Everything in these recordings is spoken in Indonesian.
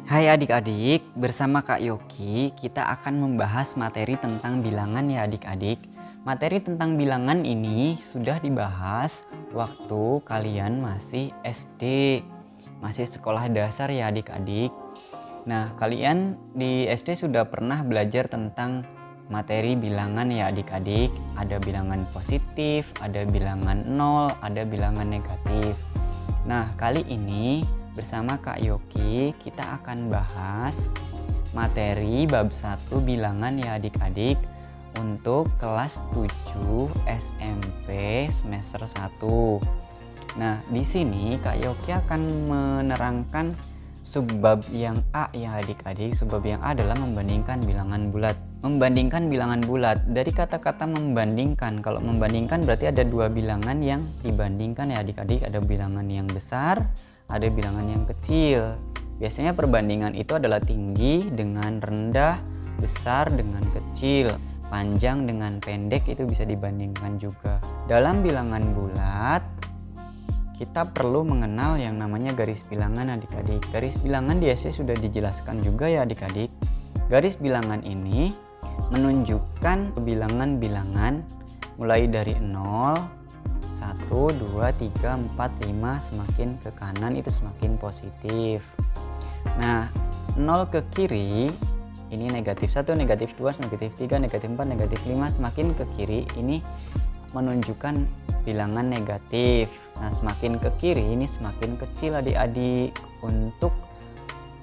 Hai adik-adik, bersama Kak Yoki kita akan membahas materi tentang bilangan ya adik-adik. Materi tentang bilangan ini sudah dibahas waktu kalian masih SD, masih sekolah dasar ya adik-adik. Nah, kalian di SD sudah pernah belajar tentang materi bilangan ya adik-adik. Ada bilangan positif, ada bilangan nol, ada bilangan negatif. Nah, kali ini bersama Kak Yoki kita akan bahas materi bab 1 bilangan ya adik-adik untuk kelas 7 SMP semester 1. Nah, di sini Kak Yoki akan menerangkan subbab yang A ya adik-adik. Subbab yang A adalah membandingkan bilangan bulat. Membandingkan bilangan bulat, dari kata-kata membandingkan, kalau membandingkan berarti ada dua bilangan yang dibandingkan ya adik-adik. Ada bilangan yang besar, ada bilangan yang kecil. Biasanya perbandingan itu adalah tinggi dengan rendah, besar dengan kecil, panjang dengan pendek, itu bisa dibandingkan juga. Dalam bilangan bulat kita perlu mengenal yang namanya garis bilangan adik-adik. Garis bilangan di SD sudah dijelaskan juga ya adik-adik. Garis bilangan ini menunjukkan bilangan-bilangan mulai dari 0, 1, 2, 3, 4, 5 semakin ke kanan itu semakin positif. Nah, 0 ke kiri ini negatif 1, negatif 2, negatif 3, negatif 4, negatif 5 semakin ke kiri ini menunjukkan bilangan negatif. Nah, semakin ke kiri ini semakin kecil adik-adik. Untuk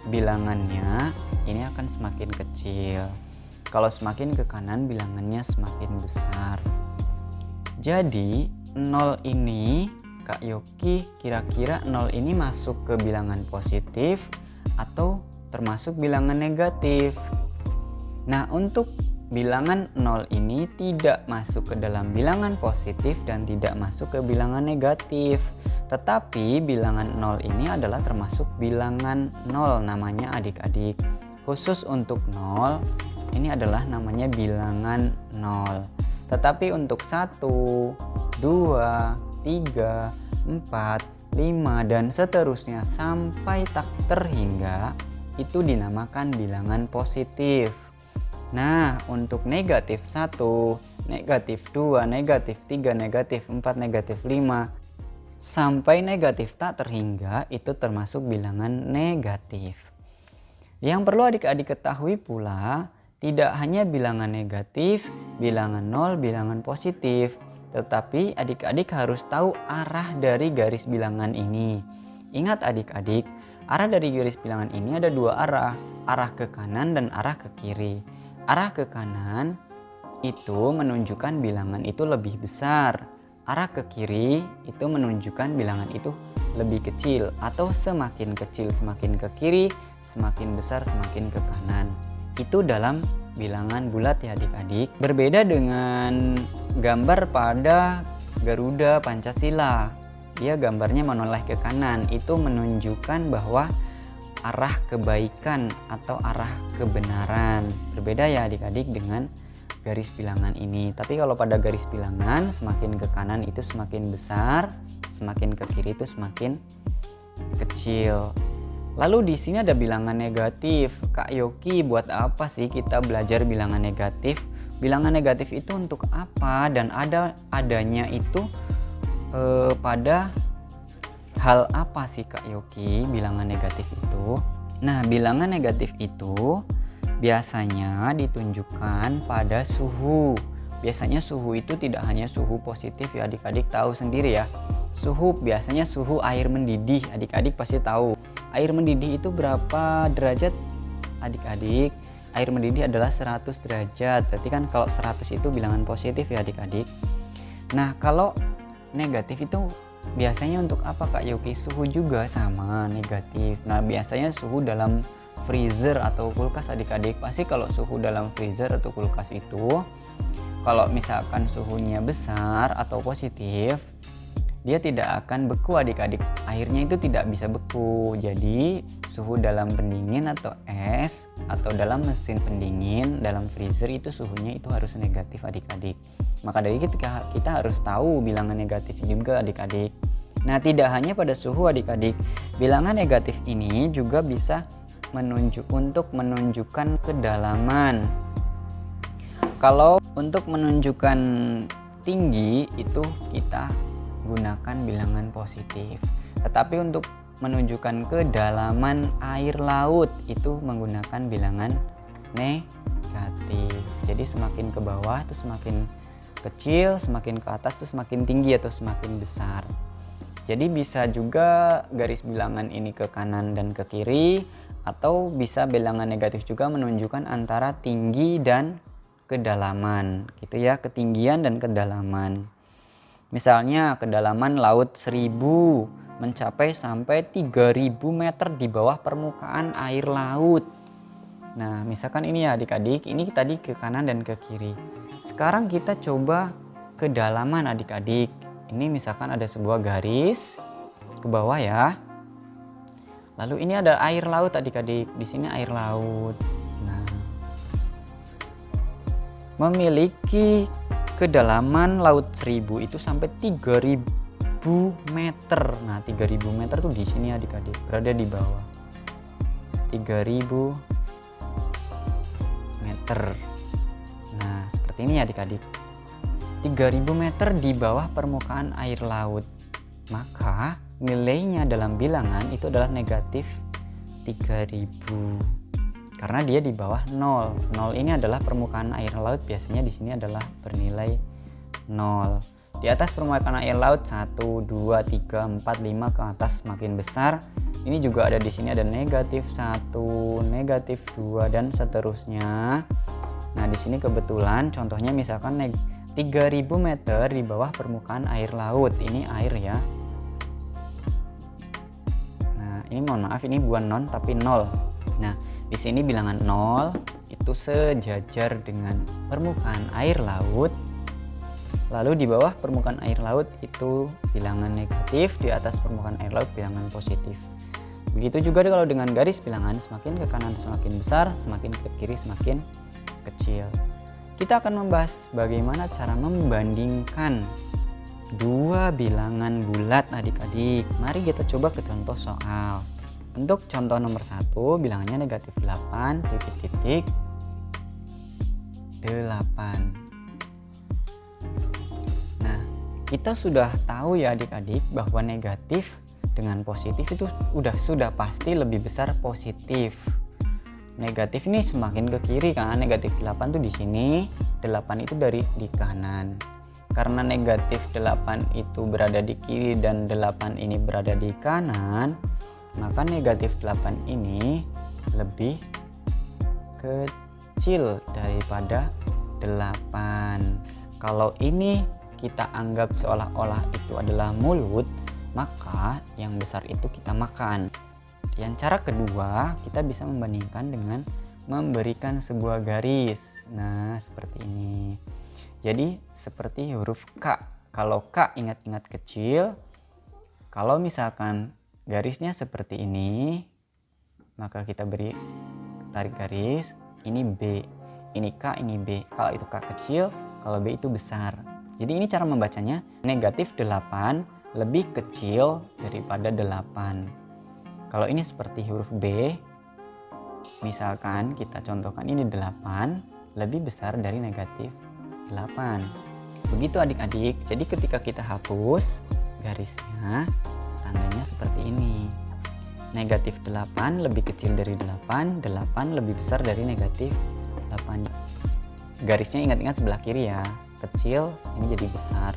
bilangannya ini akan semakin kecil. Kalau semakin ke kanan bilangannya semakin besar. Jadi 0 ini Kak Yoki kira-kira 0 ini masuk ke bilangan positif atau termasuk bilangan negatif. Nah, untuk bilangan 0 ini tidak masuk ke dalam bilangan positif dan tidak masuk ke bilangan negatif. Tetapi bilangan 0 ini adalah termasuk bilangan 0 namanya adik-adik. Khusus untuk 0 ini adalah namanya bilangan 0. Tetapi untuk 1, 2, 3, 4, 5 dan seterusnya sampai tak terhingga itu dinamakan bilangan positif. Nah, untuk negatif 1, negatif 2, negatif 3, negatif 4, negatif 5 sampai negatif tak terhingga itu termasuk bilangan negatif. Yang perlu adik-adik ketahui pula, tidak hanya bilangan negatif, bilangan 0, bilangan positif, tetapi adik-adik harus tahu arah dari garis bilangan ini. Ingat adik-adik, arah dari garis bilangan ini ada dua arah, arah ke kanan dan arah ke kiri. Arah ke kanan itu menunjukkan bilangan itu lebih besar. Arah ke kiri itu menunjukkan bilangan itu lebih kecil atau semakin kecil semakin ke kiri, semakin besar semakin ke kanan. Itu dalam bilangan bulat ya adik-adik. Berbeda dengan gambar pada Garuda Pancasila. Dia gambarnya menoleh ke kanan. Itu menunjukkan bahwa arah kebaikan atau arah kebenaran. Berbeda ya adik-adik dengan garis bilangan ini. Tapi kalau pada garis bilangan semakin ke kanan itu semakin besar, semakin ke kiri itu semakin kecil. Lalu di sini ada bilangan negatif. Kak Yoki, buat apa sih kita belajar bilangan negatif? Bilangan negatif itu untuk apa dan adanya itu pada hal apa sih Kak Yoki bilangan negatif itu? Nah, bilangan negatif itu biasanya ditunjukkan pada suhu. Biasanya suhu itu tidak hanya suhu positif ya adik-adik tahu sendiri ya. Suhu biasanya suhu air mendidih, adik-adik pasti tahu. Air mendidih itu berapa derajat adik-adik? Air mendidih adalah 100 derajat. Berarti kan kalau 100 itu bilangan positif ya adik-adik. Nah, kalau negatif itu biasanya untuk apa Kak Yoki? Suhu juga sama negatif. Nah, biasanya suhu dalam freezer atau kulkas adik-adik. Pasti kalau suhu dalam freezer atau kulkas itu, kalau misalkan suhunya besar atau positif, dia tidak akan beku adik-adik. Airnya itu tidak bisa beku. Jadi suhu dalam pendingin atau es atau dalam mesin pendingin dalam freezer itu suhunya itu harus negatif adik-adik. Maka dari itu kita harus tahu bilangan negatif juga adik-adik. Nah, tidak hanya pada suhu adik-adik, bilangan negatif ini juga bisa untuk menunjukkan kedalaman. Kalau untuk menunjukkan tinggi itu kita gunakan bilangan positif. Tetapi untuk menunjukkan kedalaman air laut itu menggunakan bilangan negatif. Jadi semakin ke bawah itu semakin kecil, semakin ke atas itu semakin tinggi atau semakin besar. Jadi bisa juga garis bilangan ini ke kanan dan ke kiri, atau bisa bilangan negatif juga menunjukkan antara tinggi dan kedalaman gitu ya, ketinggian dan kedalaman. Misalnya kedalaman laut 1000 mencapai sampai 3000 meter di bawah permukaan air laut. Nah misalkan ini ya adik-adik, ini tadi ke kanan dan ke kiri. Sekarang kita coba kedalaman adik-adik. Ini misalkan ada sebuah garis ke bawah ya. Lalu ini ada air laut adik-adik. Di sini air laut. Nah, memiliki kedalaman laut 1000 itu sampai 3000 meter. Nah, 3000 meter tuh di sini adik-adik, berada di bawah. 3000 meter. Nah, seperti ini adik-adik. 3000 meter di bawah permukaan air laut. Maka nilainya dalam bilangan itu adalah negatif 3000. Karena dia di bawah 0. 0 ini adalah permukaan air laut, biasanya di sini adalah bernilai 0. Di atas permukaan air laut 1, 2, 3, 4, 5 ke atas makin besar. Ini juga ada di sini ada negatif 1, negatif 2 dan seterusnya. Nah, di sini kebetulan contohnya misalkan 3000 meter di bawah permukaan air laut. Ini air ya. Nah, ini mohon maaf ini bukan non tapi 0. Nah, di sini bilangan 0 itu sejajar dengan permukaan air laut. Lalu di bawah permukaan air laut itu bilangan negatif, di atas permukaan air laut bilangan positif. Begitu juga kalau dengan garis bilangan, semakin ke kanan semakin besar, semakin ke kiri semakin kecil. Kita akan membahas bagaimana cara membandingkan dua bilangan bulat adik-adik. Mari kita coba ke contoh soal. Untuk contoh nomor 1, bilangannya negatif 8, titik-titik 8. Nah, kita sudah tahu ya adik-adik bahwa negatif dengan positif itu sudah pasti lebih besar positif. Negatif ini semakin ke kiri kan, negatif 8 tuh di sini, 8 itu di kanan. Karena negatif 8 itu berada di kiri dan 8 ini berada di kanan, maka negatif 8 ini lebih kecil daripada 8. Kalau ini kita anggap seolah-olah itu adalah mulut, maka yang besar itu kita makan. Yang cara kedua, kita bisa membandingkan dengan memberikan sebuah garis. Nah, seperti ini. Jadi, seperti huruf K. Kalau K ingat-ingat kecil, kalau misalkan garisnya seperti ini, maka kita beri tarik garis, ini B. Ini K, ini B. Kalau itu K kecil, kalau B itu besar. Jadi ini cara membacanya, negatif 8 lebih kecil daripada 8. Kalau ini seperti huruf B, misalkan kita contohkan ini 8 lebih besar dari negatif 8. Begitu adik-adik. Jadi ketika kita hapus garisnya, tandanya seperti ini. Negatif 8 lebih kecil dari 8, 8 lebih besar dari negatif 8. Garisnya ingat-ingat sebelah kiri ya, kecil ini jadi besar.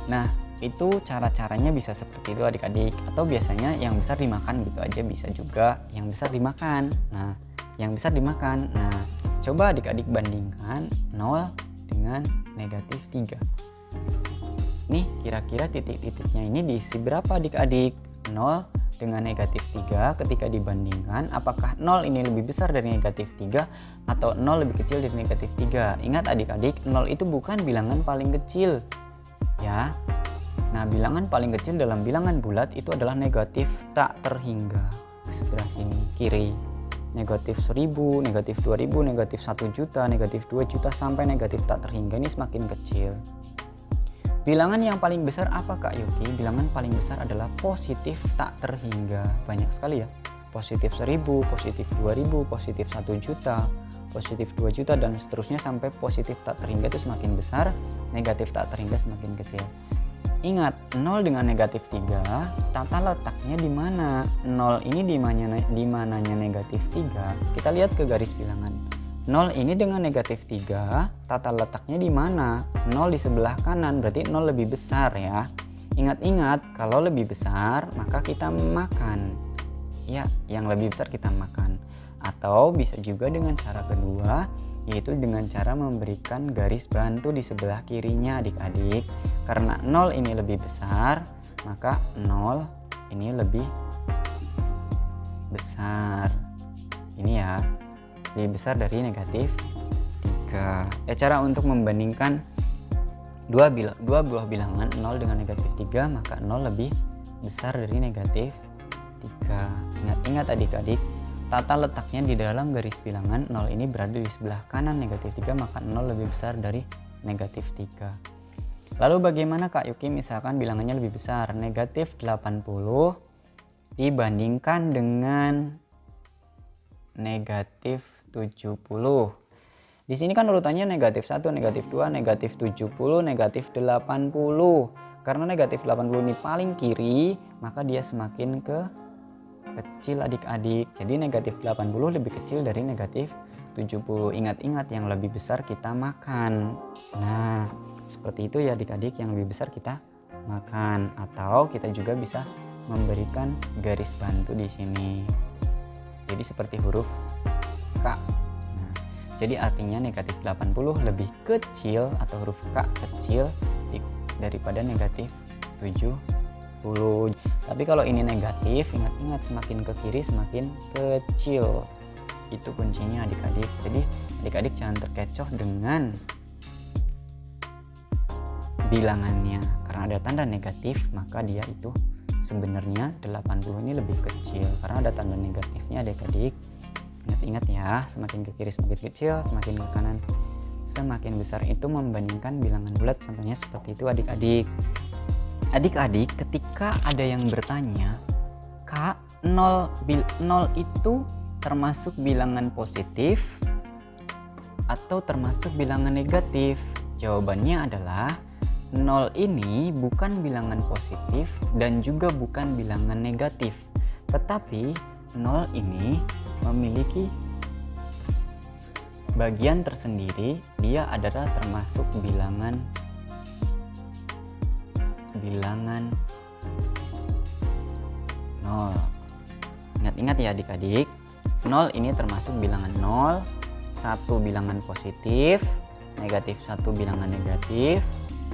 Nah, itu cara-caranya bisa seperti itu adik-adik, atau biasanya yang besar dimakan gitu aja bisa juga, yang besar dimakan. Nah, yang besar dimakan. Nah, coba adik-adik bandingkan 0 dengan negatif 3. Nih, kira-kira titik-titiknya ini diisi berapa adik-adik? 0 dengan negatif 3 ketika dibandingkan, apakah 0 ini lebih besar dari negatif 3 atau 0 lebih kecil dari negatif 3? Ingat adik-adik, 0 itu bukan bilangan paling kecil ya. Nah, bilangan paling kecil dalam bilangan bulat itu adalah negatif tak terhingga. Di sebelah sini kiri, negatif 1000, negatif 2000, negatif 1 juta, negatif 2 juta sampai negatif tak terhingga. Ini semakin kecil. Bilangan yang paling besar apa Kak Yogi? Bilangan paling besar adalah positif tak terhingga. Banyak sekali ya. positif 1000, positif 2000, positif 1 juta, positif 2 juta, dan seterusnya sampai positif tak terhingga itu semakin besar, negatif tak terhingga semakin kecil. Ingat, 0 dengan negatif 3, tata letaknya di mana? 0 ini di mananya negatif 3? Kita lihat ke garis bilangan. 0 ini dengan negatif 3, tata letaknya di mana? 0 di sebelah kanan, berarti 0 lebih besar ya. Ingat-ingat, kalau lebih besar maka kita makan. Ya, yang lebih besar kita makan. Atau bisa juga dengan cara kedua, yaitu dengan cara memberikan garis bantu di sebelah kirinya adik-adik. Karena 0 ini lebih besar, maka 0 ini lebih besar. Ini ya, lebih besar dari negatif 3. Cara untuk membandingkan dua buah bilangan 0 dengan negatif 3, maka 0 lebih besar dari negatif 3. Ingat-ingat adik-adik, tata letaknya di dalam garis bilangan 0 ini berada di sebelah kanan negatif 3, maka 0 lebih besar dari negatif 3. Lalu bagaimana Kak Yuki misalkan bilangannya lebih besar, negatif 80 dibandingkan dengan negatif 70. Di sini kan urutannya negatif 1, negatif 2, negatif 70, negatif 80. Karena negatif 80 ini paling kiri, maka dia semakin kecil adik-adik. Jadi negatif 80 lebih kecil dari negatif 70. Ingat-ingat, yang lebih besar kita makan. Nah, seperti itu ya adik-adik, yang lebih besar kita makan. Atau kita juga bisa memberikan garis bantu di sini. Jadi seperti huruf K. Nah, jadi artinya negatif 80 lebih kecil atau huruf K kecil daripada negatif 70. Tapi kalau ini negatif, ingat-ingat, semakin ke kiri semakin kecil. Itu kuncinya adik-adik. Jadi adik-adik jangan terkecoh dengan bilangannya. Karena ada tanda negatif, maka dia itu sebenarnya 80 ini lebih kecil. Karena ada tanda negatifnya adik-adik. Ingat-ingat ya, semakin ke kiri semakin kecil, semakin ke kanan semakin besar. Itu membandingkan bilangan bulat, contohnya seperti itu adik-adik. Adik-adik, ketika ada yang bertanya, Kak, 0 itu termasuk bilangan positif atau termasuk bilangan negatif? Jawabannya adalah 0 ini bukan bilangan positif dan juga bukan bilangan negatif. Tetapi 0 ini memiliki bagian tersendiri, dia adalah termasuk bilangan 0. Ingat-ingat ya adik-adik, 0 ini termasuk bilangan 0, 1 bilangan positif, negatif 1 bilangan negatif,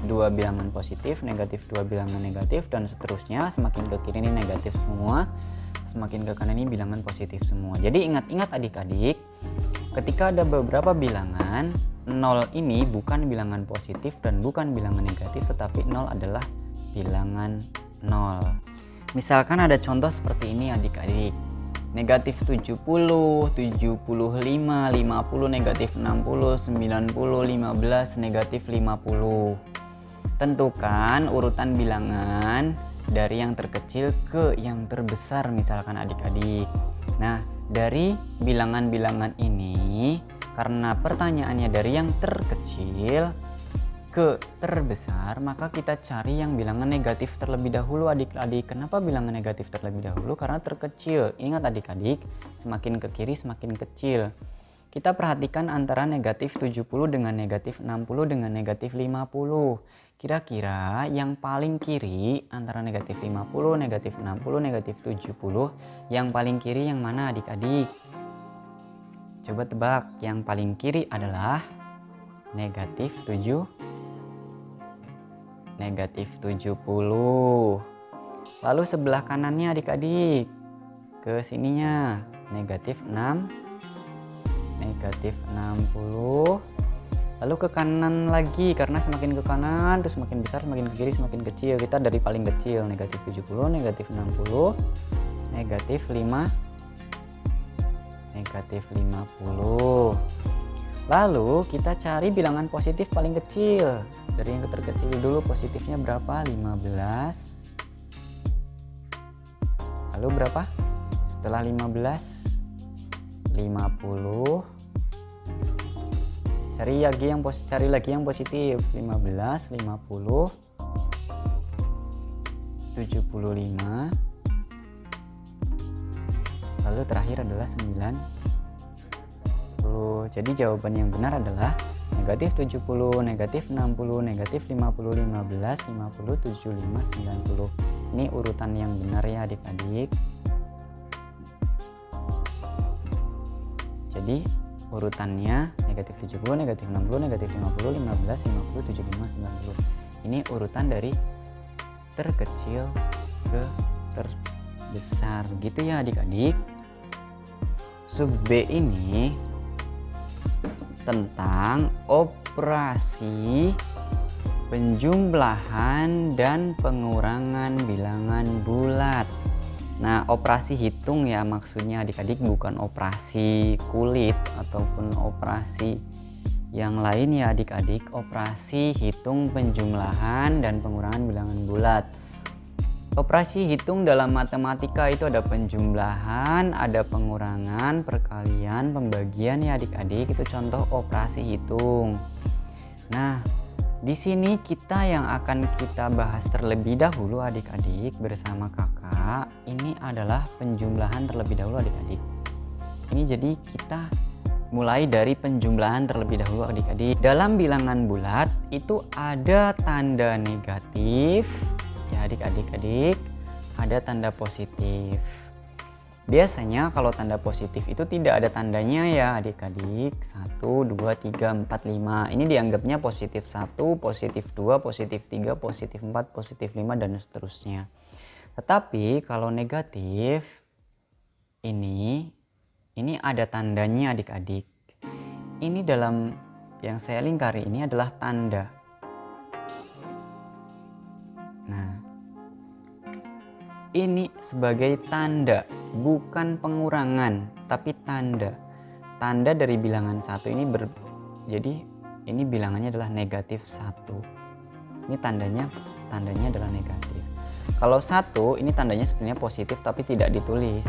2 bilangan positif, negatif 2 bilangan negatif, dan seterusnya. Semakin ke kiri ini negatif semua, semakin ke kanan ini bilangan positif semua. Jadi ingat-ingat adik-adik, ketika ada beberapa bilangan, 0 ini bukan bilangan positif dan bukan bilangan negatif, tetapi 0 adalah bilangan 0. Misalkan ada contoh seperti ini adik-adik. Negatif 70, 75, 50, negatif 60, 90, 15, negatif 50. Tentukan urutan bilangan dari yang terkecil ke yang terbesar misalkan adik-adik. Nah, dari bilangan-bilangan ini, karena pertanyaannya dari yang terkecil ke terbesar, maka kita cari yang bilangan negatif terlebih dahulu adik-adik. Kenapa bilangan negatif terlebih dahulu? Karena terkecil. Ingat adik-adik, semakin ke kiri semakin kecil. Kita perhatikan antara negatif 70 dengan negatif 60 dengan negatif 50. Kira-kira yang paling kiri antara negatif 50, negatif 60, negatif 70, yang paling kiri yang mana adik-adik? Coba tebak, yang paling kiri adalah negatif 70. Lalu sebelah kanannya adik-adik, ke sininya negatif 6, negatif 60. Lalu ke kanan lagi, karena semakin ke kanan terus semakin besar, semakin ke kiri semakin kecil. Kita dari paling kecil, negatif 70, negatif 60, negatif 5, negatif 50. Lalu kita cari bilangan positif paling kecil. Dari yang terkecil dulu, positifnya berapa? 15. Lalu berapa? Setelah 15, 50. Cari lagi yang positif. 15, 50, 75. Lalu terakhir adalah 90. Jadi jawaban yang benar adalah negatif 70, negatif 60, negatif 50, 15, 50, 75, 90. Ini urutan yang benar ya adik-adik. Jadi urutannya negatif 70, negatif 60, negatif 50, 15, 50, 75, 90. Ini urutan dari terkecil ke terbesar gitu ya adik-adik. Sub B ini tentang operasi penjumlahan dan pengurangan bilangan bulat. Nah, operasi hitung ya maksudnya adik-adik, bukan operasi kulit ataupun operasi yang lain ya adik-adik. Operasi hitung penjumlahan dan pengurangan bilangan bulat. Operasi hitung dalam matematika itu ada penjumlahan, ada pengurangan, perkalian, pembagian ya adik-adik. Itu contoh operasi hitung. Nah, di sini yang akan kita bahas terlebih dahulu adik-adik bersama kakak, ini adalah penjumlahan terlebih dahulu adik-adik. Ini jadi kita mulai dari penjumlahan terlebih dahulu adik-adik. Dalam bilangan bulat itu ada tanda negatif ya adik-adik, ada tanda positif. Biasanya kalau tanda positif itu tidak ada tandanya ya adik-adik. 1, 2, 3, 4, 5. Ini dianggapnya positif 1, positif 2, positif 3, positif 4, positif 5 dan seterusnya. Tetapi kalau negatif ini ada tandanya adik-adik. Ini dalam yang saya lingkari ini adalah tanda. Nah, ini sebagai tanda, bukan pengurangan, tapi tanda. Tanda dari bilangan 1 ini jadi ini bilangannya adalah negatif 1. Ini tandanya adalah negatif. Kalau 1 ini tandanya sebenarnya positif tapi tidak ditulis.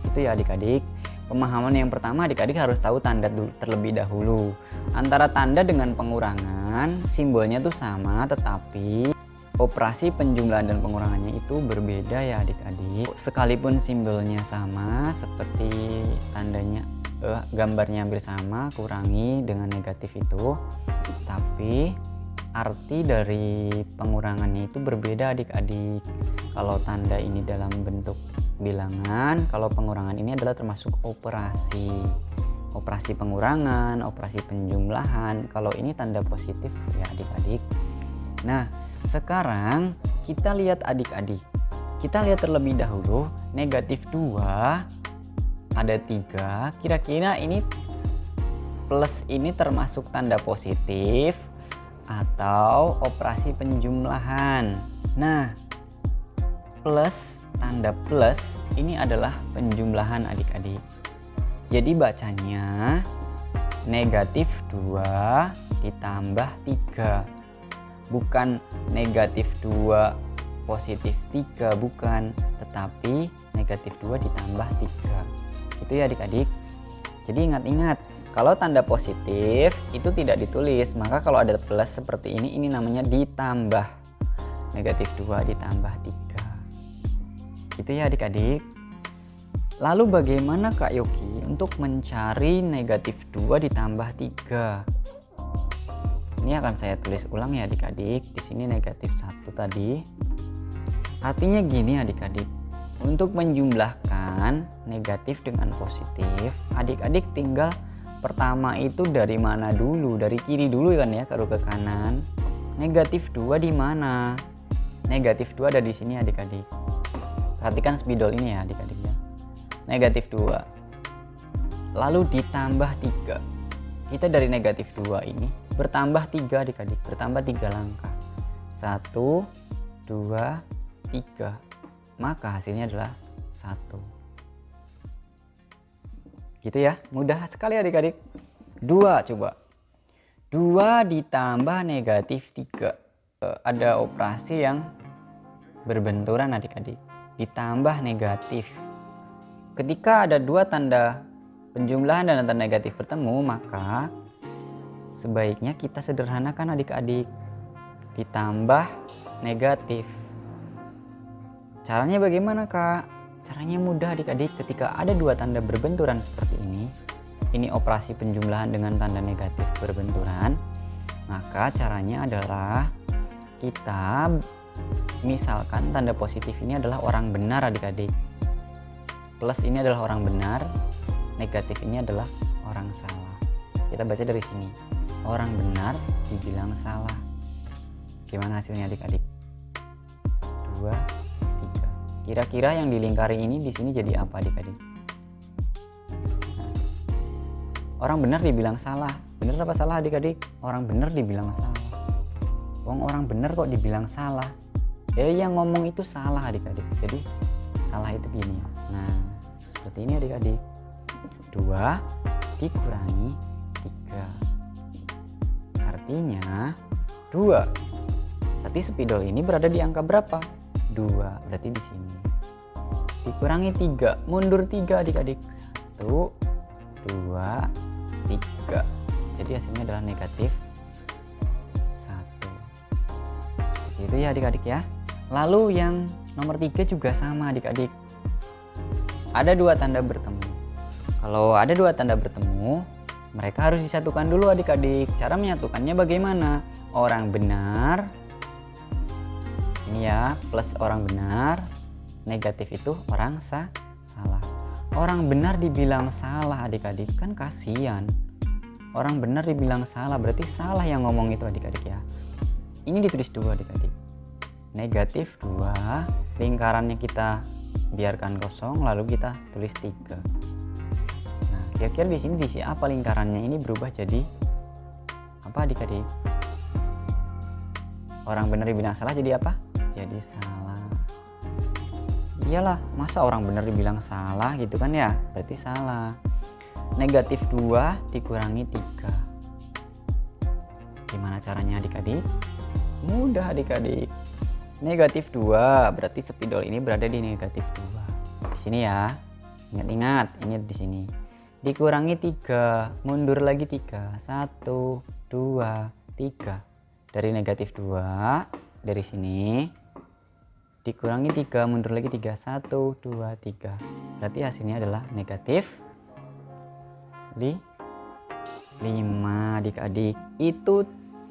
Itu ya adik-adik. Pemahaman yang pertama adik-adik harus tahu tanda terlebih dahulu. Antara tanda dengan pengurangan simbolnya tuh sama, tetapi operasi penjumlahan dan pengurangannya itu berbeda ya adik-adik. Sekalipun simbolnya sama seperti tandanya gambarnya hampir sama, kurangi dengan negatif itu, tapi arti dari pengurangannya itu berbeda adik-adik. Kalau tanda ini dalam bentuk bilangan, kalau pengurangan ini adalah termasuk operasi pengurangan, operasi penjumlahan. Kalau ini tanda positif ya adik-adik. Nah, sekarang kita lihat adik-adik. Kita lihat terlebih dahulu negatif 2 ada 3. Kira-kira ini plus ini termasuk tanda positif atau operasi penjumlahan. Nah, tanda plus ini adalah penjumlahan adik-adik. Jadi bacanya negatif 2 ditambah 3. Bukan negatif 2 positif 3, bukan, tetapi negatif 2 ditambah 3. Itu ya adik-adik. Jadi ingat-ingat, kalau tanda positif itu tidak ditulis, maka kalau ada plus seperti ini namanya ditambah. Negatif 2 ditambah 3. Itu ya adik-adik. Lalu bagaimana Kak Yogi untuk mencari negatif 2 ditambah 3? Ini akan saya tulis ulang ya adik-adik. Di sini negatif 1 tadi. Artinya gini adik-adik. Untuk menjumlahkan negatif dengan positif, adik-adik tinggal pertama itu dari mana dulu? Dari kiri dulu kan ya, kalau ke kanan. Negatif 2 di mana? Negatif 2 ada di sini adik-adik. Perhatikan spidol ini ya adik-adik ya. Negatif 2. Lalu ditambah 3. Kita dari negatif 2 ini bertambah 3 adik-adik, bertambah 3 langkah. 1, 2, 3. Maka hasilnya adalah 1. Gitu ya, mudah sekali adik-adik. 2 coba. 2 ditambah negatif 3. Ada operasi yang berbenturan adik-adik. Ditambah negatif. ketika ada dua tanda penjumlahan dan tanda negatif bertemu, maka sebaiknya kita sederhanakan adik-adik. Ditambah negatif. Caranya bagaimana, Kak? Caranya mudah adik-adik. Ketika ada dua tanda berbenturan seperti ini operasi penjumlahan dengan tanda negatif berbenturan, maka caranya adalah kita misalkan tanda positif ini adalah orang benar adik-adik. Plus ini adalah orang benar, negatif ini adalah orang salah. Kita baca dari sini. Orang benar dibilang salah. Gimana hasilnya adik-adik? 2, 3. Kira-kira yang dilingkari ini di sini jadi apa adik-adik? Nah, orang benar dibilang salah. Benar apa salah adik-adik? Orang benar dibilang salah. Orang benar kok dibilang salah? Yang ngomong itu salah adik-adik. Jadi salah itu gini. Nah, seperti ini adik-adik. 2 dikurangi 3. Artinya 2. Berarti spidol ini berada di angka berapa? 2. Berarti di sini. Dikurangi 3. Mundur 3 adik-adik. 1, 2, 3. Jadi hasilnya adalah negatif 1. Seperti itu ya adik-adik ya. Lalu yang nomor 3 juga sama adik-adik. Ada dua tanda bertemu. Kalau ada dua tanda bertemu, mereka harus disatukan dulu adik-adik. Cara menyatukannya bagaimana? Orang benar, ini ya, plus orang benar, negatif itu orang salah. Orang benar dibilang salah adik-adik, kan kasihan. Orang benar dibilang salah, berarti salah yang ngomong itu adik-adik ya. Ini ditulis 2 adik-adik. Negatif 2, lingkarannya kita biarkan kosong, lalu kita tulis 3. Nah, kira-kira di sini diisi apa lingkarannya? Ini berubah jadi apa adik-adik? Orang benar dibilang salah jadi apa? Jadi salah. Iyalah, masa orang benar dibilang salah gitu kan ya? Berarti salah. Negatif 2 dikurangi 3. Gimana caranya adik-adik? Mudah adik-adik. Negatif 2 berarti spidol ini berada di negatif 2. Di sini ya. Ingat-ingat, ini di sini. Dikurangi 3, mundur lagi 3. 1, 2, 3. Dari negatif 2 dari sini dikurangi 3, mundur lagi 3. 1, 2, 3. Berarti hasilnya adalah negatif 5 adik-adik. Itu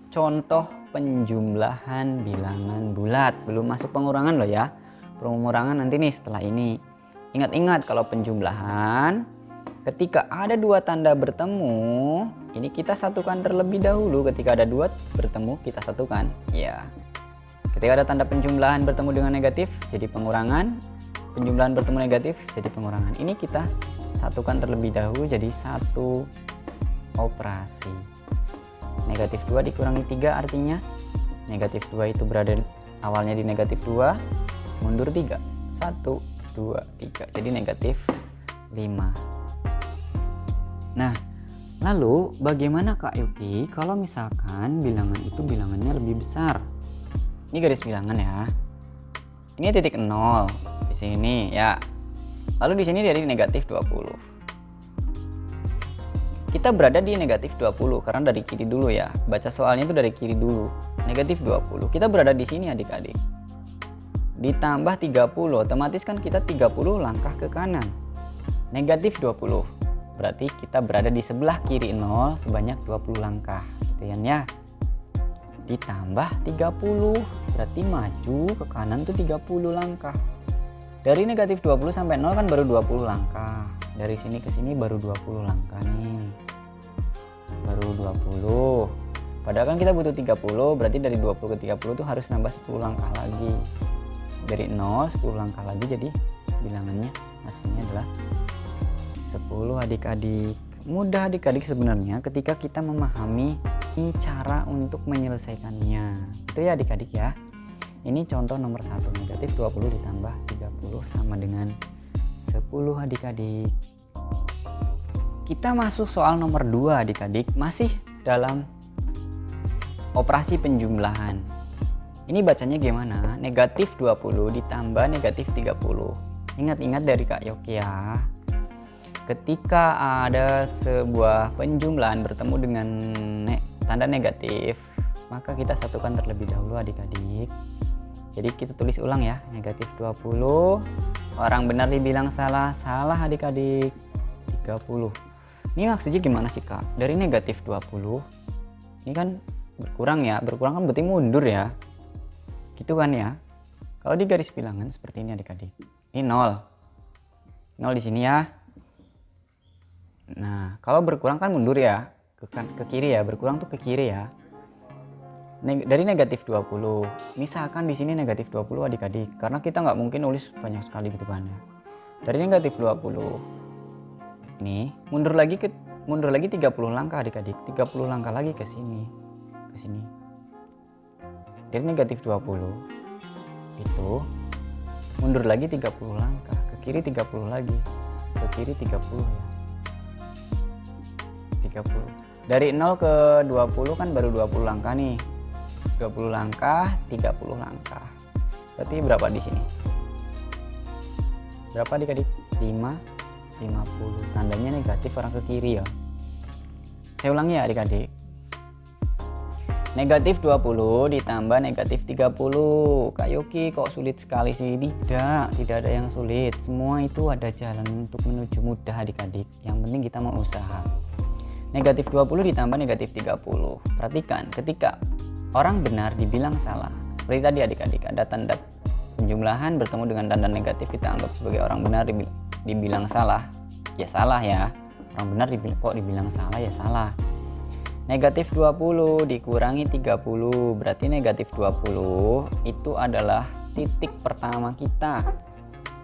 contoh penjumlahan bilangan bulat. Belum masuk pengurangan loh ya. Pengurangan nanti nih setelah ini. Ingat-ingat kalau penjumlahan, ketika ada dua tanda bertemu, ini kita satukan terlebih dahulu. Ketika ada dua bertemu, kita satukan. Ya. Ketika ada tanda penjumlahan bertemu dengan negatif, jadi pengurangan. Penjumlahan bertemu negatif, jadi pengurangan. Ini kita satukan terlebih dahulu jadi satu operasi. Negatif 2 dikurangi 3 artinya negatif 2 itu berada awalnya di negatif 2, mundur 3. 1, 2, 3. Jadi negatif 5. Nah, lalu bagaimana Kak Yuki kalau misalkan bilangan itu bilangannya lebih besar? Ini garis bilangan ya. Ini titik 0 di sini ya. Lalu di sini dari negatif 20. Kita berada di negatif 20 karena dari kiri dulu ya. Baca soalnya itu dari kiri dulu. Negatif 20. Kita berada di sini adik-adik. Ditambah 30, otomatis kan kita 30 langkah ke kanan. Negatif 20. Berarti kita berada di sebelah kiri 0 sebanyak 20 langkah. Gitu ya. Ditambah 30. Berarti maju ke kanan tuh 30 langkah. Dari negatif 20 sampai 0 kan baru 20 langkah. Dari sini ke sini baru 20 langkah nih. Baru 20. Padahal kan kita butuh 30, berarti dari 20 ke 30 tuh harus nambah 10 langkah lagi. Dari 0, 10 langkah lagi, jadi bilangannya hasilnya adalah 10 adik-adik. Mudah adik-adik sebenarnya ketika kita memahami cara untuk menyelesaikannya. Itu ya adik-adik ya. Ini contoh nomor 1, negatif 20 ditambah 30 sama dengan 10 adik-adik. Kita masuk soal nomor 2 adik-adik, masih dalam operasi penjumlahan. Ini bacanya gimana? Negatif 20 ditambah negatif 30. Ingat-ingat dari Kak Yoki ya. ketika ada sebuah penjumlahan bertemu dengan tanda negatif, maka kita satukan terlebih dahulu adik-adik. Jadi kita tulis ulang ya, negatif 20, orang benar dibilang salah, salah adik-adik 30. Ini maksudnya gimana sih kak? Dari negatif 20, ini kan berkurang ya, berkurang kan berarti mundur ya, gitu kan ya. Kalau di garis bilangan seperti ini adik-adik, ini 0 di sini ya. Nah kalau berkurang kan mundur ya, ke kiri ya, berkurang tuh ke kiri ya. Dari negatif 20, misalkan di sini negatif 20 adik-adik, karena kita nggak mungkin nulis banyak sekali gitu kan ya. Dari negatif 20 ini mundur lagi 30 langkah adik-adik, 30 langkah lagi ke sini. Dari negatif 20 itu mundur lagi 30 langkah, ke kiri 30 lagi, ke kiri 30 ya. 30. Dari 0 ke 20 kan baru 20 langkah nih. 20 langkah, 30 langkah. Berarti berapa di sini? Berapa adik-adik? 5, 50. Tandanya negatif, orang ke kiri ya. Saya ulangi ya adik-adik. Negatif 20 ditambah negatif 30. Kak Yoki kok sulit sekali sih? Tidak ada yang sulit. Semua itu ada jalan untuk menuju mudah adik-adik. Yang penting kita mau usaha. Negatif 20 ditambah negatif 30. Perhatikan, ketika orang benar dibilang salah, seperti tadi adik-adik, ada tanda penjumlahan bertemu dengan tanda negatif, kita anggap sebagai orang benar dibilang salah. Ya salah ya. Orang benar dibilang salah ya salah. Negatif 20 dikurangi 30, berarti negatif 20 itu adalah titik pertama kita.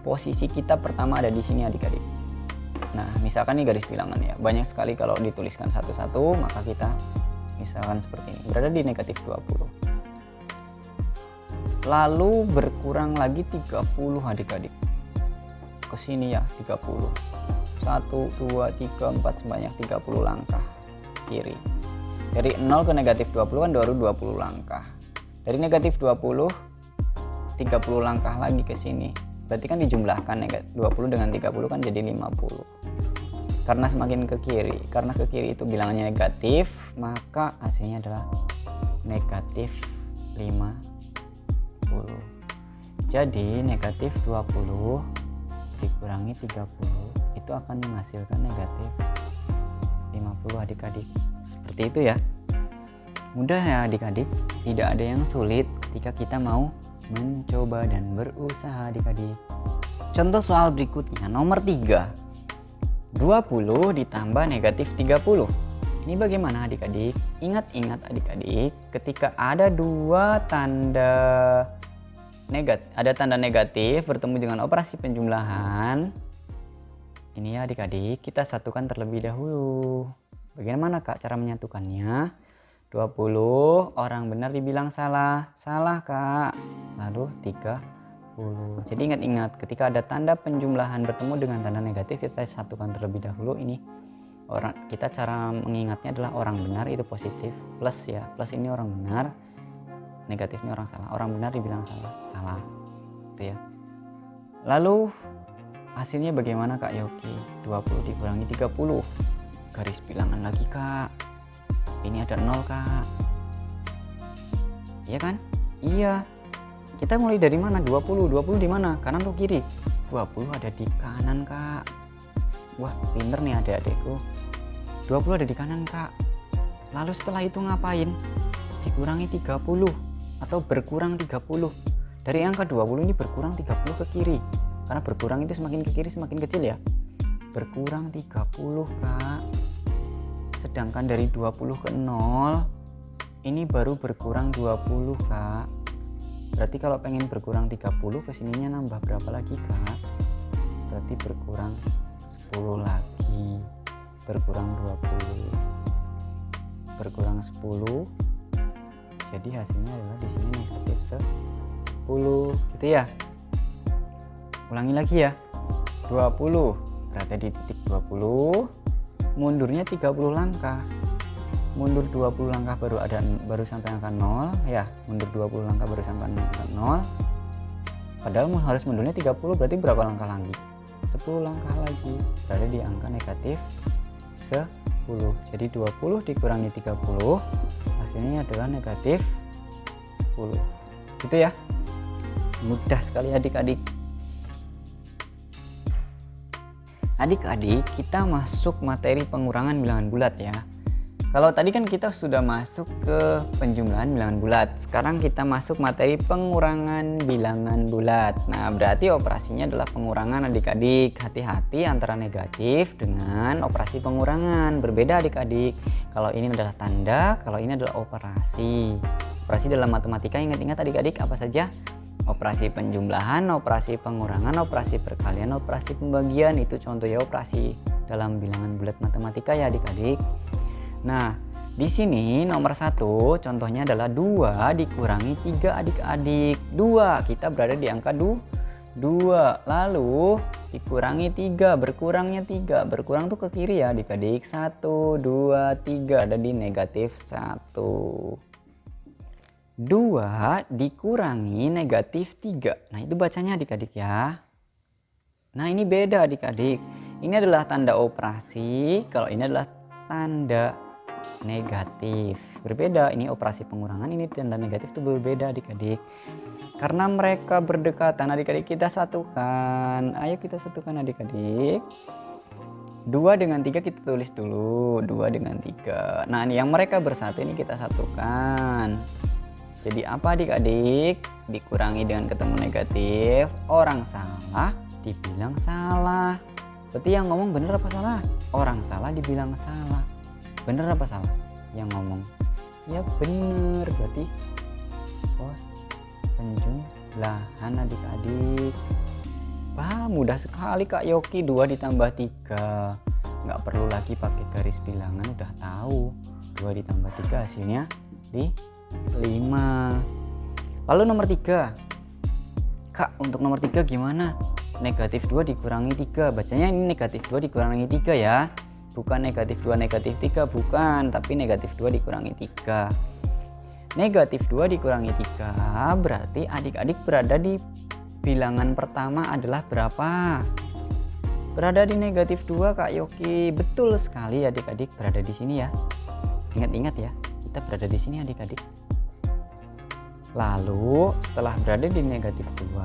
Posisi kita pertama ada di sini adik-adik. Nah misalkan ini garis bilangan ya, banyak sekali kalau dituliskan satu-satu, maka kita misalkan seperti ini, berada di negatif 20. Lalu berkurang lagi 30 adik-adik, ke sini ya 30. 1, 2, 3, 4, sebanyak 30 langkah kiri. Dari 0 ke negatif 20 kan baru 20 langkah. Dari negatif 20, 30 langkah lagi ke sini. Berarti kan dijumlahkan 20 dengan 30 kan jadi 50. Karena semakin ke kiri, karena ke kiri itu bilangannya negatif, maka hasilnya adalah negatif 50. Jadi negatif 20 dikurangi 30 itu akan menghasilkan negatif 50 adik-adik. Seperti itu ya. Mudah ya adik-adik, tidak ada yang sulit ketika kita mau mencoba dan berusaha adik-adik. Contoh soal berikutnya nomor 3. 20 ditambah negatif 30. Ini bagaimana adik-adik? Ingat-ingat adik-adik, ketika ada dua tanda negatif bertemu dengan operasi penjumlahan, ini ya adik-adik, kita satukan terlebih dahulu. Bagaimana kak cara menyatukannya? 20, orang benar dibilang salah, salah kak. Lalu 30. Jadi ingat-ingat, ketika ada tanda penjumlahan bertemu dengan tanda negatif, kita satukan terlebih dahulu. Ini kita cara mengingatnya adalah orang benar itu positif, plus ya, plus ini orang benar, negatifnya orang salah. Orang benar dibilang salah, gitu ya. Lalu hasilnya bagaimana kak Yoki? 20 dikurangi 30, garis bilangan lagi kak. Ini ada 0 kak, iya kan? Iya. Kita mulai dari mana? 20 di mana? Kanan atau kiri? 20 ada di kanan kak. Wah pinter nih adik-adikku. 20 ada di kanan kak. Lalu setelah itu ngapain? Dikurangi 30 atau berkurang 30. Dari angka 20 ini berkurang 30 ke kiri. Karena berkurang itu semakin ke kiri semakin kecil ya. Berkurang 30 kak. Sedangkan dari 20 ke 0 ini baru berkurang 20 kak. Berarti kalau pengen berkurang 30 kesininya nambah berapa lagi kak? Berarti berkurang 10 lagi. Berkurang 20. Berkurang 10. Jadi hasilnya adalah di sini negatif 10 gitu ya. Ulangi lagi ya. 20 berada di titik 20. Mundurnya 30 langkah. Mundur 20 langkah baru sampai angka 0 ya. Mundur 20 langkah baru sampai angka 0. Padahal harus mundurnya 30, berarti berapa langkah lagi? 10 langkah lagi berada di angka negatif 10. Jadi 20 dikurangi 30 hasilnya adalah negatif 10. Gitu ya. Mudah sekali adik-adik. Adik-adik, kita masuk materi pengurangan bilangan bulat ya. Kalau tadi kan kita sudah masuk ke penjumlahan bilangan bulat. Sekarang kita masuk materi pengurangan bilangan bulat. Nah, berarti operasinya adalah pengurangan adik-adik. Hati-hati antara negatif dengan operasi pengurangan. Berbeda adik-adik. Kalau ini adalah tanda, kalau ini adalah operasi. Operasi dalam matematika ingat-ingat adik-adik apa saja? Operasi penjumlahan, operasi pengurangan, operasi perkalian, operasi pembagian. Itu contoh ya operasi dalam bilangan bulat matematika ya adik-adik. Nah, di sini nomor 1 contohnya adalah 2 dikurangi 3 adik-adik. 2, kita berada di angka 2. Lalu dikurangi 3, berkurangnya 3. Berkurang tuh ke kiri ya adik-adik. 1, 2, 3 ada di negatif 1. 2 dikurangi negatif 3. Nah, itu bacanya adik-adik ya. Nah, ini beda adik-adik. Ini adalah tanda operasi, kalau ini adalah tanda negatif. Berbeda, ini operasi pengurangan, ini tanda negatif itu berbeda adik-adik. Karena mereka berdekatan adik-adik, kita satukan. Ayo kita satukan adik-adik. 2 dengan 3 kita tulis dulu. 2 dengan 3. Nah, yang mereka bersatu ini kita satukan. Jadi apa adik-adik? Dikurangi dengan ketemu negatif, orang salah dibilang salah. Berarti yang ngomong bener apa salah? Orang salah dibilang salah. Bener apa salah? Yang ngomong ya bener. Berarti penjumlahan adik-adik. Wah, mudah sekali Kak Yoki. 2 ditambah 3. Nggak perlu lagi pakai garis bilangan, udah tahu. 2 ditambah 3 hasilnya di 5. Lalu nomor 3. Kak, untuk nomor 3 gimana? Negatif 2 dikurangi 3. Bacanya ini negatif 2 dikurangi 3 ya. Bukan negatif 2 negatif 3, bukan. Tapi negatif 2 dikurangi 3. Negatif 2 dikurangi 3 berarti adik-adik berada di bilangan pertama adalah berapa? Berada di negatif 2 Kak Yoki. Betul sekali adik-adik, berada di sini ya. Ingat-ingat ya, kita berada di sini adik-adik. Lalu setelah berada di negatif 2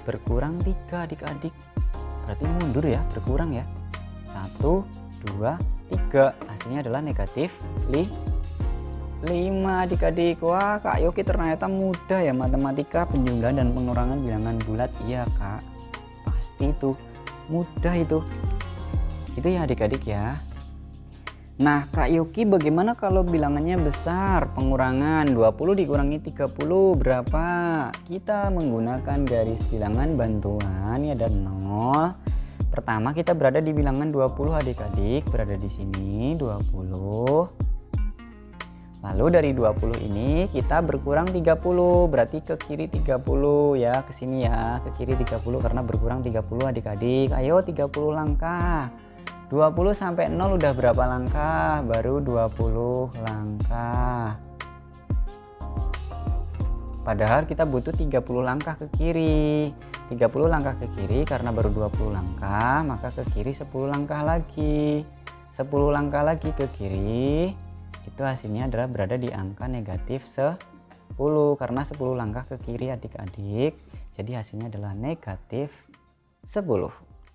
berkurang 3 adik-adik. Berarti mundur ya, berkurang ya. 1, 2, 3. Hasilnya adalah negatif 5 adik-adik. Wah, Kak Yoki ternyata mudah ya matematika penjumlahan dan pengurangan bilangan bulat. Iya Kak, pasti itu mudah itu ya adik-adik ya. Nah Kak Yoki, bagaimana kalau bilangannya besar? Pengurangan 20 dikurangi 30 berapa? Kita menggunakan garis bilangan bantuan ya, ada 0. Pertama kita berada di bilangan 20 adik-adik, berada di sini 20. Lalu dari 20 ini kita berkurang 30, berarti ke kiri 30 ya, ke sini ya, ke kiri 30 karena berkurang 30 adik-adik. Ayo 30 langkah. 20 sampai 0 udah berapa langkah? Baru 20 langkah. Padahal kita butuh 30 langkah ke kiri. 30 langkah ke kiri karena baru 20 langkah, maka ke kiri 10 langkah lagi. 10 langkah lagi ke kiri. Itu hasilnya adalah berada di angka negatif 10 karena 10 langkah ke kiri adik-adik. Jadi hasilnya adalah negatif 10.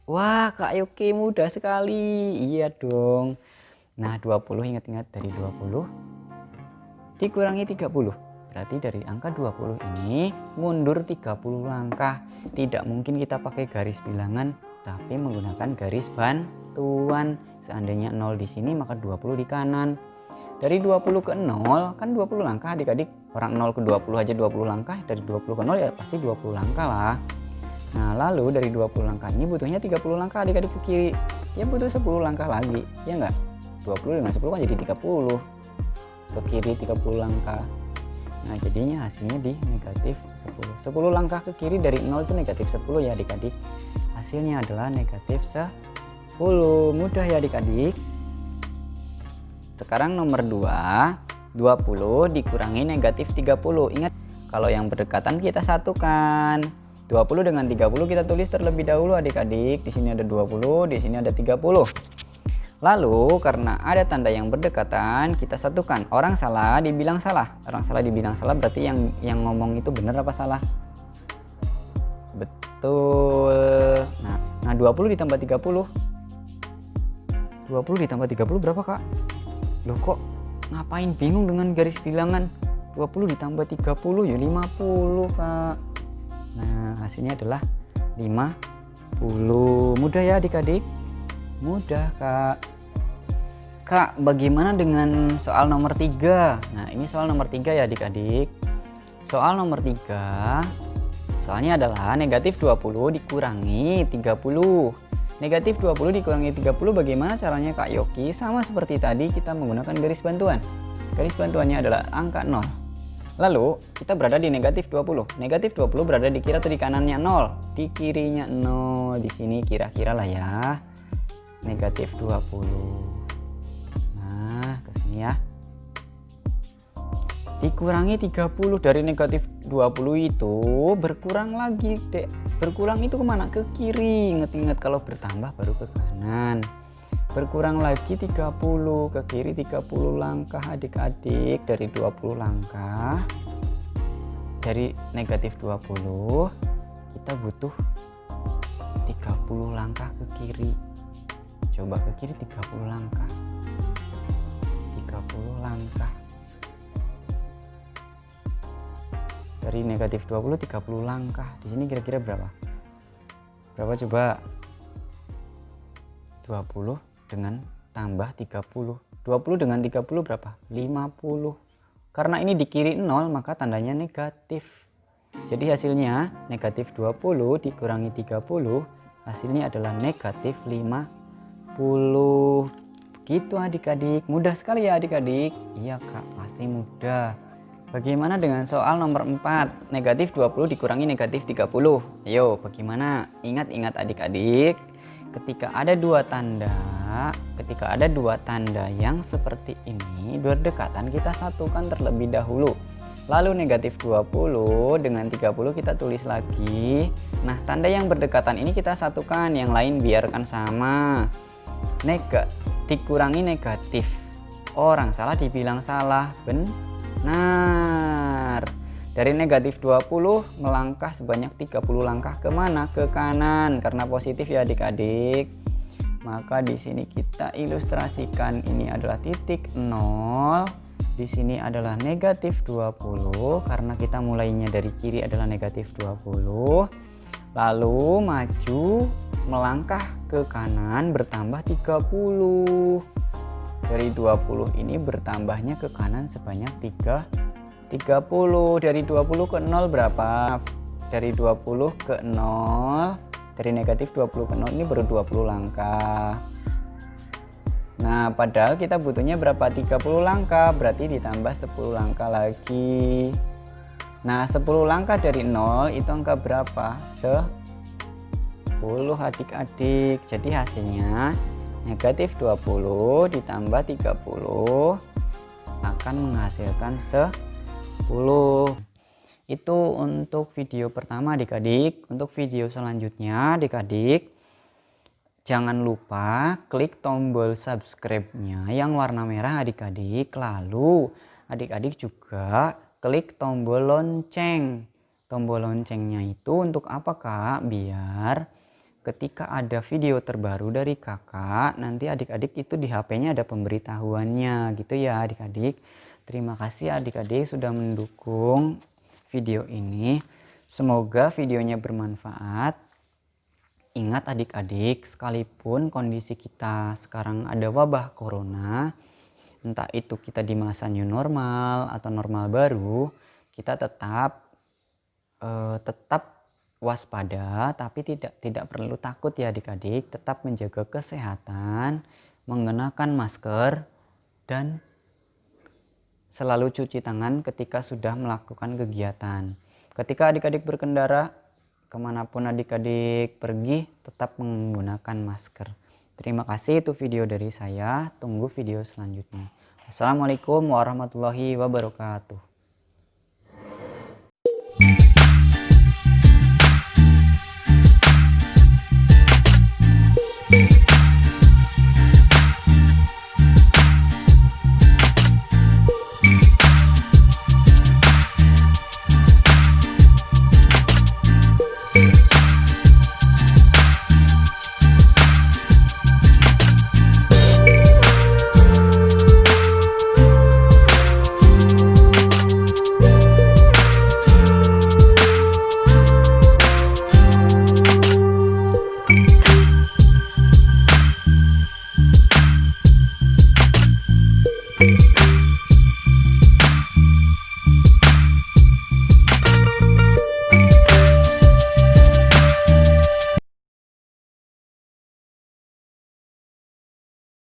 Wah Kak Yoki, mudah sekali. Iya dong. Nah 20, ingat-ingat dari 20 dikurangi 30. Berarti dari angka 20 ini mundur 30 langkah. Tidak mungkin kita pakai garis bilangan, tapi menggunakan garis bantuan. Seandainya 0 di sini maka 20 di kanan. Dari 20 ke 0 kan 20 langkah adik-adik. Orang 0 ke 20 aja 20 langkah. Dari 20 ke 0 ya pasti 20 langkah lah. Nah lalu dari 20 langkah ini butuhnya 30 langkah adik-adik ke kiri. Ya butuh 10 langkah lagi. Ya enggak? 20 dengan 10 kan jadi 30. Ke kiri 30 langkah. Nah jadinya hasilnya di negatif 10. 10 langkah ke kiri dari 0 itu negatif 10 ya adik-adik. Hasilnya adalah negatif 10. Mudah ya adik-adik. Sekarang nomor 2, 20 dikurangi negatif 30. Ingat, kalau yang berdekatan kita satukan. 20 dengan 30 kita tulis terlebih dahulu adik-adik. Di sini ada 20, di sini ada 30. Lalu karena ada tanda yang berdekatan, kita satukan. Orang salah dibilang salah. Orang salah dibilang salah berarti yang ngomong itu benar apa salah? Betul. Nah 20 ditambah 30. 20 ditambah 30 berapa, Kak? Loh kok ngapain bingung dengan garis bilangan? 20 ditambah 30 ya 50, Kak. Nah hasilnya adalah 50. Mudah ya adik-adik? Mudah, Kak. Kak, bagaimana dengan soal nomor 3? Nah ini soal nomor 3 ya adik-adik. Soal nomor 3, soalnya adalah negatif 20 dikurangi 30. Negatif 20 dikurangi 30 bagaimana caranya, Kak Yoki? Sama seperti tadi, kita menggunakan garis bantuan. Garis bantuannya adalah angka 0. Lalu kita berada di negatif 20. Negatif 20 berada di kiri atau di kanannya 0? Di kirinya 0. Di sini kira-kira lah ya. Negatif 20. Nah, ke sini ya. Dikurangi 30 dari negatif 20 itu berkurang lagi, Dek. Berkurang itu kemana? Ke kiri. Ingat-ingat kalau bertambah baru ke kanan. Berkurang lagi 30 ke kiri 30 langkah adik-adik. Dari 20 langkah, dari negatif 20 kita butuh 30 langkah ke kiri. Coba ke kiri 30 langkah. 30 langkah. Dari negatif 20 30 langkah. Di sini kira-kira berapa? Berapa coba? 20 dengan tambah 30. 20 dengan 30 berapa? 50. Karena ini di kiri 0 maka tandanya negatif. Jadi hasilnya negatif 20 dikurangi 30 hasilnya adalah negatif 50. Begitu adik-adik. Mudah sekali ya adik-adik. Iya, Kak, pasti mudah. Bagaimana dengan soal nomor 4? Negatif 20 dikurangi negatif 30. Ayo, bagaimana? Ingat-ingat adik-adik. Ketika ada dua tanda yang seperti ini berdekatan, kita satukan terlebih dahulu. Lalu negatif 20 dengan 30 kita tulis lagi. Nah, tanda yang berdekatan ini kita satukan, yang lain biarkan sama. Dikurangi negatif. Orang salah dibilang salah, benar. Dari negatif 20 melangkah sebanyak 30 langkah kemana? Ke kanan, karena positif ya adik-adik. Maka di sini kita ilustrasikan ini adalah titik 0. Di sini adalah negatif 20 karena kita mulainya dari kiri adalah negatif 20. Lalu maju melangkah ke kanan bertambah 30. Dari 20 ini bertambahnya ke kanan sebanyak 30. Dari 20 ke 0 berapa? Dari 20 ke 0, dari negatif 20 ke 0 ini baru 20 langkah. Nah, padahal kita butuhnya berapa? 30 langkah, berarti ditambah 10 langkah lagi. Nah, 10 langkah dari 0 itu angka berapa? 10 adik-adik. Jadi hasilnya negatif 20 ditambah 30 akan menghasilkan 10. Itu untuk video pertama adik-adik. Untuk video selanjutnya adik-adik jangan lupa klik tombol subscribe-nya yang warna merah adik-adik. Lalu adik-adik juga klik tombol lonceng. Tombol loncengnya itu untuk apa, Kak? Biar ketika ada video terbaru dari kakak, nanti adik-adik itu di HP-nya ada pemberitahuannya gitu ya adik-adik. Terima kasih adik-adik sudah mendukung video ini. Semoga videonya bermanfaat. Ingat adik-adik, sekalipun kondisi kita sekarang ada wabah corona, entah itu kita di masa new normal atau normal baru, kita tetap waspada, tapi tidak perlu takut ya adik-adik. Tetap menjaga kesehatan, mengenakan masker, dan selalu cuci tangan ketika sudah melakukan kegiatan. Ketika adik-adik berkendara, kemanapun adik-adik pergi, tetap menggunakan masker. Terima kasih, itu video dari saya. Tunggu video selanjutnya. Assalamualaikum warahmatullahi wabarakatuh.